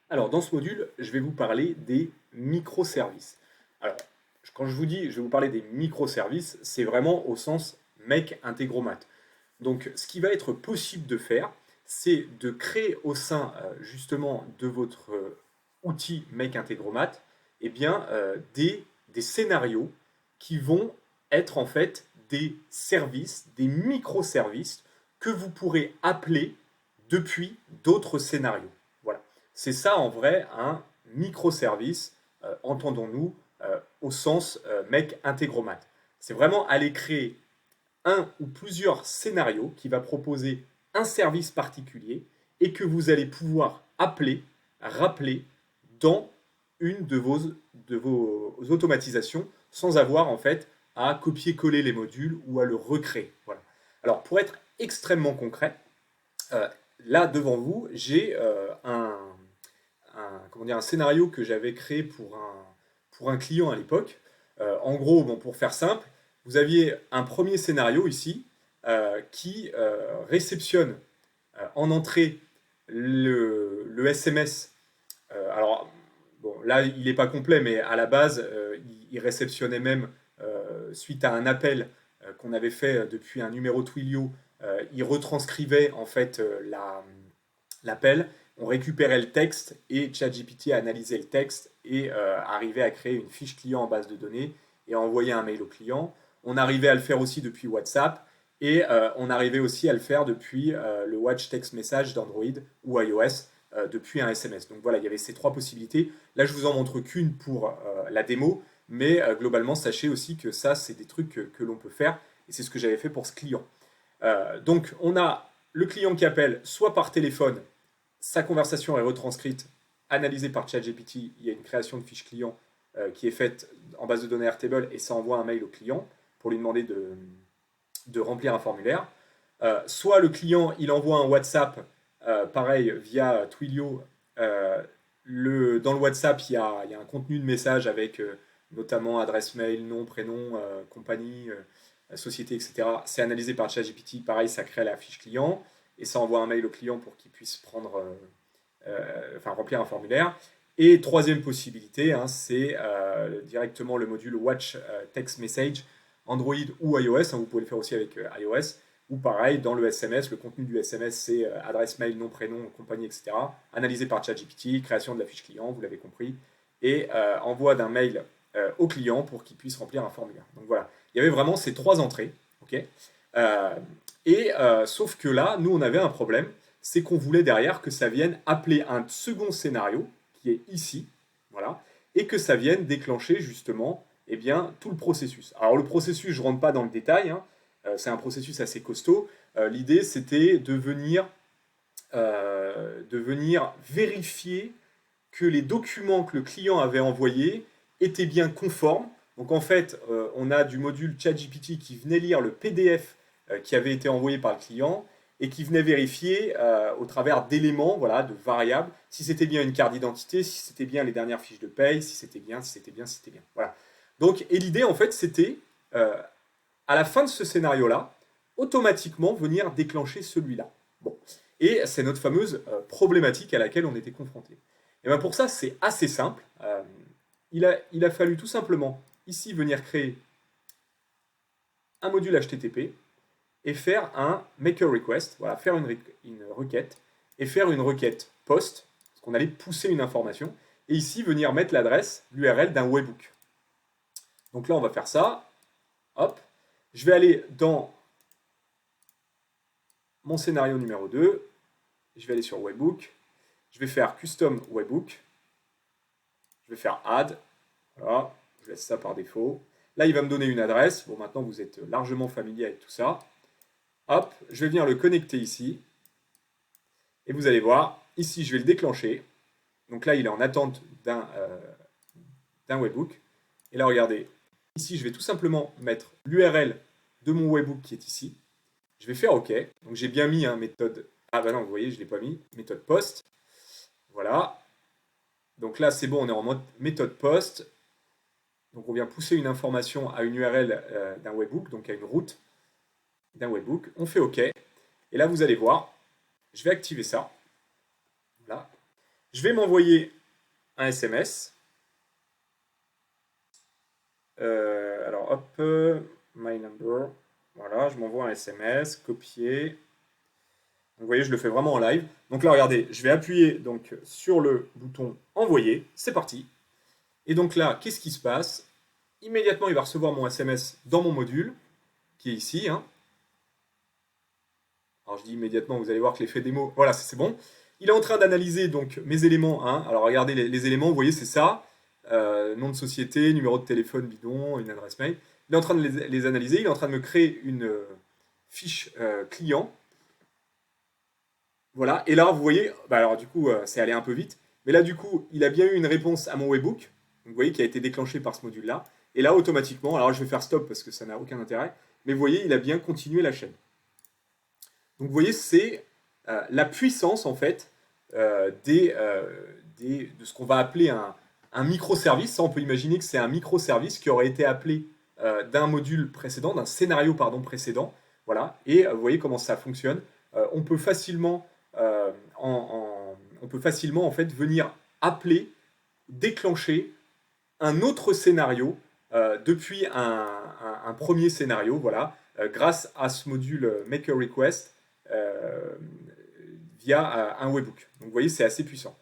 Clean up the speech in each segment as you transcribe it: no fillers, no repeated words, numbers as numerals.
Alors, dans ce module, je vais vous parler des microservices. Alors, quand je vous dis, je vais vous parler des microservices, c'est vraiment au sens Make Integromat. Donc, ce qui va être possible de faire, c'est de créer au sein justement de votre outil Make Integromat, eh bien, des scénarios qui vont être en fait des services, des microservices que vous pourrez appeler depuis d'autres scénarios. Voilà. C'est ça en vrai un microservice, entendons-nous, au sens Make Integromat. C'est vraiment aller créer un ou plusieurs scénarios qui va proposer un service particulier et que vous allez pouvoir appeler, rappeler dans une de vos automatisations sans avoir en fait à copier-coller les modules ou à le recréer. Voilà. Alors pour être extrêmement concret, euh, là devant vous, j'ai comment dire, un scénario que j'avais créé pour un client à l'époque. En gros, bon, pour faire simple, vous aviez un premier scénario ici qui réceptionne en entrée le SMS. Alors, bon, là, il n'est pas complet, mais à la base, il réceptionnait même, suite à un appel qu'on avait fait depuis un numéro Twilio, il retranscrivait en fait l'appel, on récupérait le texte et ChatGPT analysait le texte et arrivait à créer une fiche client en base de données et à envoyer un mail au client. On arrivait à le faire aussi depuis WhatsApp et on arrivait aussi à le faire depuis le Watch Text Message d'Android ou iOS depuis un SMS. Donc voilà, il y avait ces trois possibilités. Là, je vous en montre qu'une pour la démo, mais globalement, sachez aussi que ça, c'est des trucs que l'on peut faire et c'est ce que j'avais fait pour ce client. Donc, on a le client qui appelle soit par téléphone, sa conversation est retranscrite, analysée par ChatGPT, il y a une création de fiche client qui est faite en base de données Airtable et ça envoie un mail au client pour lui demander de remplir un formulaire. Soit le client, il envoie un WhatsApp, pareil, via Twilio. Dans le WhatsApp, il y a un contenu de message avec notamment adresse mail, nom, prénom, compagnie, société, etc. C'est analysé par ChatGPT. Pareil, ça crée la fiche client et ça envoie un mail au client pour qu'il puisse enfin, remplir un formulaire. Et troisième possibilité, hein, c'est directement le module Watch Text Message, Android ou iOS. Hein, vous pouvez le faire aussi avec iOS. Ou pareil, dans le SMS, le contenu du SMS, c'est adresse mail, nom, prénom, compagnie, etc. Analysé par ChatGPT, création de la fiche client, vous l'avez compris, et envoi d'un mail au client pour qu'il puisse remplir un formulaire. Donc voilà, il y avait vraiment ces trois entrées. Ok. Euh, Sauf que là, nous, on avait un problème, c'est qu'on voulait derrière que ça vienne appeler un second scénario, qui est ici, voilà, et que ça vienne déclencher justement eh bien, tout le processus. Alors le processus, je ne rentre pas dans le détail, hein, c'est un processus assez costaud. L'idée, c'était de venir vérifier que les documents que le client avait envoyés étaient bien conformes. Donc en fait, on a du module ChatGPT qui venait lire le PDF qui avait été envoyé par le client et qui venait vérifier au travers d'éléments, voilà, de variables, si c'était bien une carte d'identité, si c'était bien les dernières fiches de paye, si c'était bien, si c'était bien, si c'était bien. Voilà. Donc, et l'idée en fait, c'était à la fin de ce scénario-là, automatiquement venir déclencher celui-là. Bon. Et c'est notre fameuse problématique à laquelle on était confronté. Et bien pour ça, c'est assez simple. Il a fallu tout simplement ici venir créer un module HTTP et faire un make a request, voilà, faire une requête, et faire une requête post, parce qu'on allait pousser une information, et ici venir mettre l'adresse, l'URL d'un webhook. Donc là, on va faire ça. Hop. Je vais aller dans mon scénario numéro 2. Je vais aller sur webhook. Je vais faire custom webhook. Je vais faire add. Voilà. Je laisse ça par défaut. Là, il va me donner une adresse. Bon, maintenant, vous êtes largement familier avec tout ça. Hop, je vais venir le connecter ici. Et vous allez voir, ici, je vais le déclencher. Donc là, il est en attente d'un webhook. Et là, regardez, ici, je vais tout simplement mettre l'URL de mon webhook qui est ici. Je vais faire OK. Donc j'ai bien mis méthode. Ah bah non, vous voyez, je ne l'ai pas mis. Méthode post. Voilà. Donc là, c'est bon, on est en mode méthode post. Donc on vient pousser une information à une URL d'un webhook, donc à une route d'un webhook. On fait OK. Et là, vous allez voir, je vais activer ça. Voilà. Je vais m'envoyer un SMS. Alors hop, my number. Voilà, je m'envoie un SMS, copier. Donc, vous voyez, je le fais vraiment en live. Donc là, regardez, je vais appuyer donc, sur le bouton envoyer. C'est parti. Et donc là, qu'est-ce qui se passe? Immédiatement, il va recevoir mon SMS dans mon module, qui est ici. Hein. Alors je dis immédiatement, vous allez voir que l'effet démo, voilà, c'est bon. Il est en train d'analyser donc mes éléments. Hein. Alors regardez les éléments, vous voyez, c'est ça. Nom de société, numéro de téléphone bidon, une adresse mail. Il est en train de les analyser, il est en train de me créer une fiche client. Voilà, et là, vous voyez, bah alors du coup, c'est allé un peu vite, mais là, du coup, il a bien eu une réponse à mon webbook, donc, vous voyez, qui a été déclenché par ce module-là, et là, automatiquement, alors je vais faire stop parce que ça n'a aucun intérêt, mais vous voyez, il a bien continué la chaîne. Donc, vous voyez, c'est la puissance, en fait, de ce qu'on va appeler un microservice. Ça, on peut imaginer que c'est un microservice qui aurait été appelé d'un module précédent, d'un scénario, pardon, précédent, voilà, et vous voyez comment ça fonctionne. On peut facilement on peut facilement en fait venir appeler, déclencher un autre scénario depuis un premier scénario, voilà, grâce à ce module Make a Request via un webhook. Donc vous voyez, c'est assez puissant.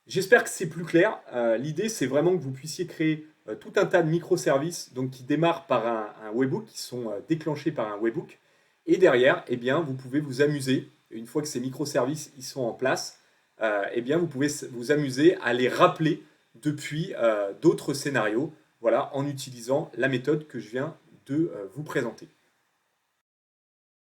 J'espère que c'est plus clair. L'idée, c'est vraiment que vous puissiez créer tout un tas de microservices donc, qui démarrent par un webhook, qui sont déclenchés par un webhook. Et derrière, eh bien, vous pouvez vous amuser. Une fois que ces microservices ils sont en place, eh bien, vous pouvez vous amuser à les rappeler depuis d'autres scénarios, voilà, en utilisant la méthode que je viens de vous présenter.